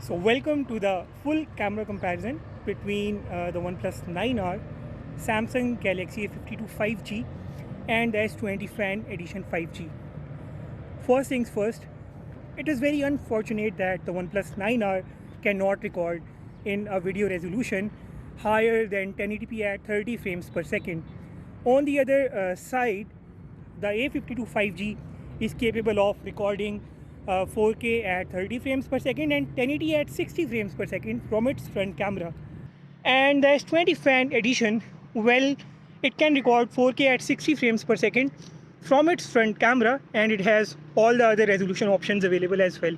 So welcome to the full camera comparison between the OnePlus 9R, Samsung Galaxy A52 5G and the S20 Fan Edition 5G. First things first, it is very unfortunate that the OnePlus 9R cannot record in a video resolution higher than 1080p at 30 frames per second. On the other side, the A52 5G is capable of recording 4K at 30 frames per second and 1080 at 60 frames per second from its front camera. And the S20 Fan Edition, well, it can record 4K at 60 frames per second from its front camera, and it has all the other resolution options available as well.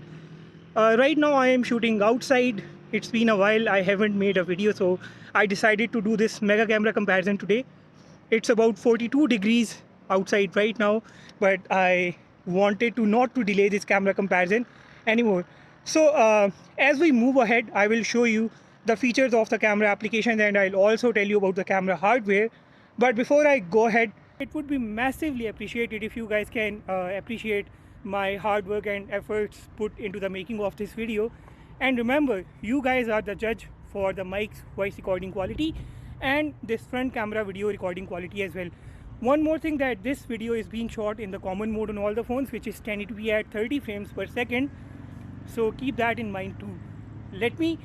Right now I am shooting outside. It's been a while I haven't made a video, so I decided to do this mega camera comparison today. It's about 42 degrees outside right now, but I wanted to not to delay this camera comparison anymore. So as we move ahead, I will show you the features of the camera application, and I'll also tell you about the camera hardware. But before I go ahead, it would be massively appreciated if you guys can appreciate my hard work and efforts put into the making of this video. And remember, you guys are the judge for the mic's voice recording quality and this front camera video recording quality as well. One more thing, that this video is being shot in the common mode on all the phones, which is 1080p at 30 frames per second. So keep that in mind too. Let me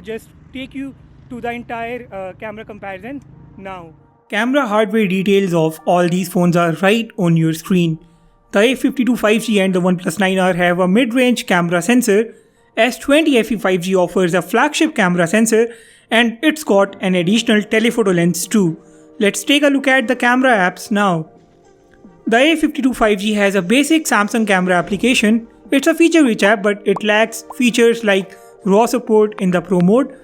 just take you to the entire camera comparison now. Camera hardware details of all these phones are right on your screen. The A52 5G and the OnePlus 9R have a mid-range camera sensor. S20 FE 5G offers a flagship camera sensor, and it's got an additional telephoto lens too. Let's take a look at the camera apps now. The A52 5G has a basic Samsung camera application. It's a feature-rich app, but it lacks features like RAW support in the Pro mode.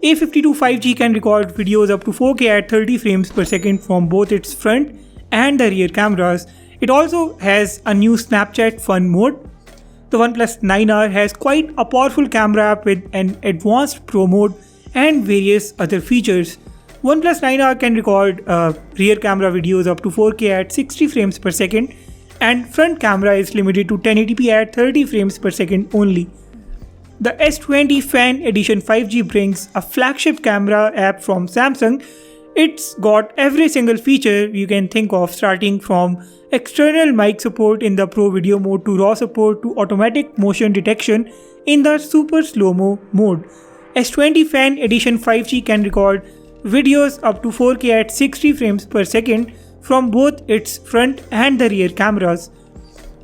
A52 5G can record videos up to 4K at 30 frames per second from both its front and the rear cameras. It also has a new Snapchat Fun mode. The OnePlus 9R has quite a powerful camera app with an advanced Pro mode and various other features. OnePlus 9R can record rear camera videos up to 4K at 60 frames per second, and front camera is limited to 1080p at 30 frames per second only. The S20 Fan Edition 5G brings a flagship camera app from Samsung. It's got every single feature you can think of, starting from external mic support in the Pro video mode to RAW support to automatic motion detection in the super slow-mo mode. S20 Fan Edition 5G can record videos up to 4K at 60 frames per second from both its front and the rear cameras.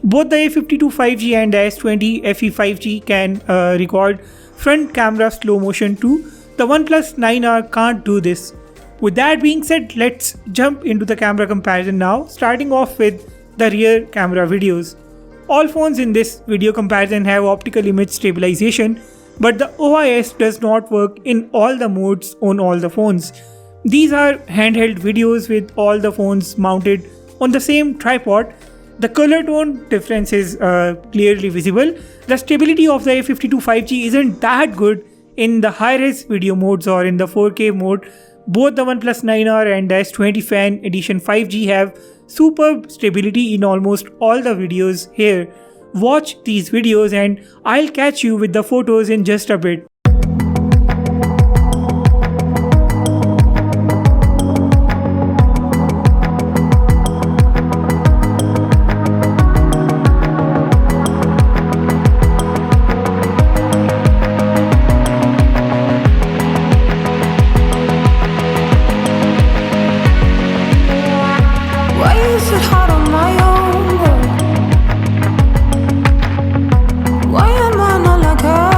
Both the A52 5G and the S20 FE 5G can record front camera slow motion too. The OnePlus 9R can't do this. With that being said, let's jump into the camera comparison now, starting off with the rear camera videos. All phones in this video comparison have optical image stabilization, but the OIS does not work in all the modes on all the phones. These are handheld videos with all the phones mounted on the same tripod. The color tone difference is clearly visible. The stability of the A52 5G isn't that good in the high-res video modes or in the 4K mode. Both the OnePlus 9R and the S20 Fan Edition 5G have superb stability in almost all the videos here. Watch these videos and I'll catch you with the photos in just a bit. Why is it hard on my own? Why am I not like her?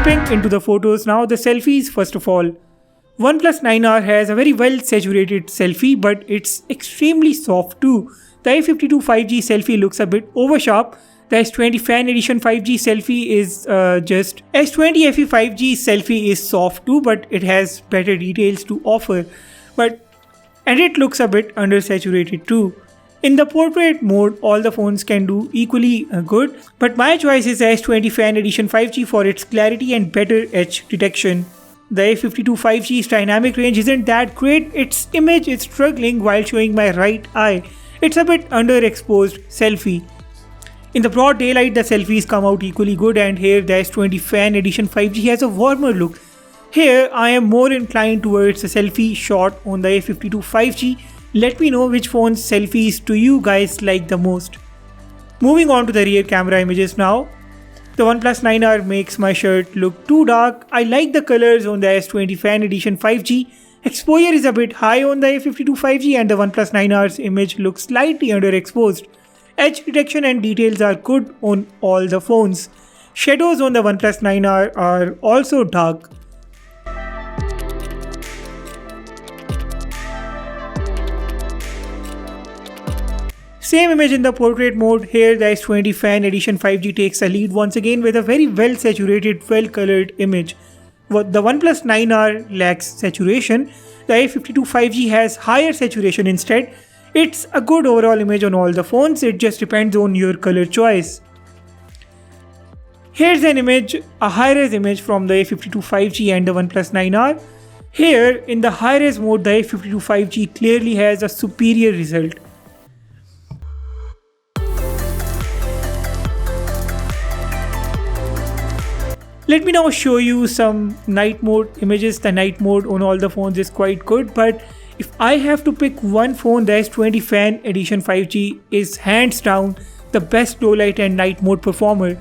Jumping into the photos now, the selfies first of all. OnePlus 9R has a very well saturated selfie, but it's extremely soft too. The A52 5G selfie looks a bit oversharp. The S20 Fan Edition 5G selfie is just S20 FE 5G selfie is soft too, but it has better details to offer. And it looks a bit undersaturated too. In the portrait mode, all the phones can do equally good, but my choice is the S20 Fan Edition 5G for its clarity and better edge detection. The A52 5G's dynamic range isn't that great. Its image is struggling while showing my right eye. It's a bit underexposed selfie. In the broad daylight, the selfies come out equally good, and here the S20 Fan Edition 5G has a warmer look. Here I am more inclined towards a selfie shot on the A52 5G. Let me know which phone's selfies do you guys like the most. Moving on to the rear camera images now. The OnePlus 9R makes my shirt look too dark. I like the colors on the S20 Fan Edition 5G. Exposure is a bit high on the A52 5G, and the OnePlus 9R's image looks slightly underexposed. Edge detection and details are good on all the phones. Shadows on the OnePlus 9R are also dark. Same image in the portrait mode. Here the S20 Fan Edition 5G takes a lead once again with a very well saturated, well colored image. The OnePlus 9R lacks saturation. The A52 5G has higher saturation instead. It's a good overall image on all the phones, it just depends on your color choice. Here's an image, a high-res image from the A52 5G and the OnePlus 9R. Here, in the high-res mode, the A52 5G clearly has a superior result. Let me now show you some night mode images. The night mode on all the phones is quite good, but if I have to pick one phone, the S20 Fan Edition 5G is hands down the best low light and night mode performer.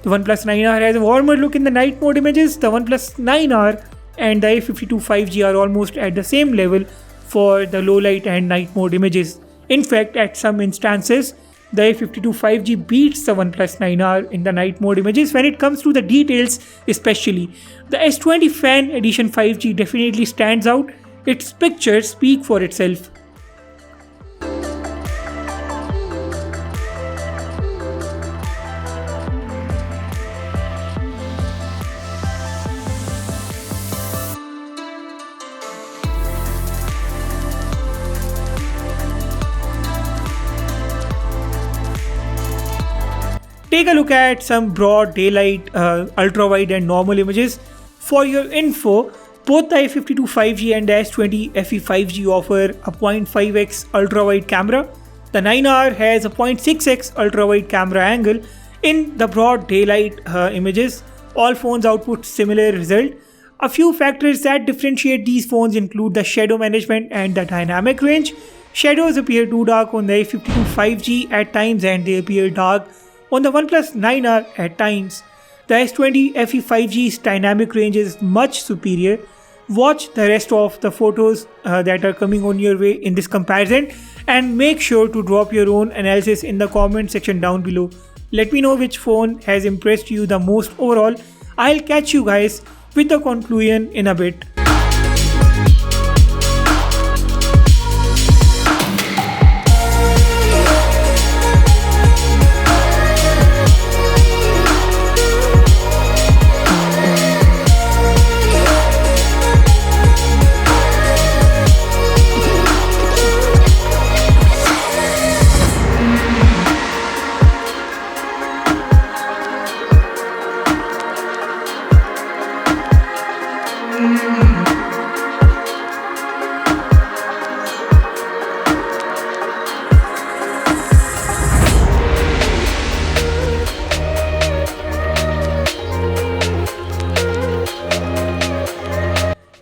The OnePlus 9R has a warmer look in the night mode images. The OnePlus 9R and the A52 5G are almost at the same level for the low light and night mode images. In fact, at some instances, the A52 5G beats the OnePlus 9R in the night mode images when it comes to the details especially. The S20 Fan Edition 5G definitely stands out. Its pictures speak for itself. Take a look at some broad daylight, ultra-wide and normal images. For your info, both the A52 5G and the S20 FE 5G offer a 0.5x ultra-wide camera. The 9R has a 0.6x ultra-wide camera angle. In the broad daylight images, all phones output similar result. A few factors that differentiate these phones include the shadow management and the dynamic range. Shadows appear too dark on the A52 5G at times, and they appear dark on the OnePlus 9R at times. The S20 FE 5G's dynamic range is much superior. Watch the rest of the photos that are coming on your way in this comparison, and make sure to drop your own analysis in the comment section down below. Let me know which phone has impressed you the most overall. I'll catch you guys with the conclusion in a bit.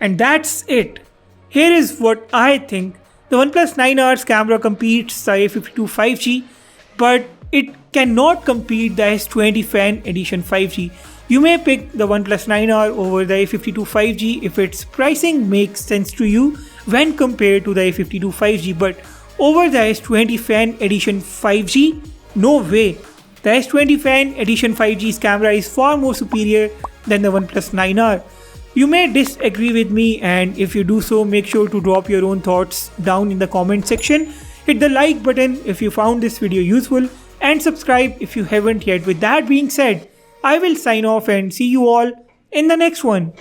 And that's it. Here is what I think. The OnePlus 9R's camera competes the A52 5G, but it cannot compete the S20 Fan Edition 5G. You may pick the OnePlus 9R over the A52 5G if its pricing makes sense to you when compared to the A52 5G, but over the S20 Fan Edition 5G, no way. The S20 Fan Edition 5G's camera is far more superior than the OnePlus 9R. You may disagree with me, and if you do so, make sure to drop your own thoughts down in the comment section. Hit the like button if you found this video useful and subscribe if you haven't yet. With that being said, I will sign off and see you all in the next one.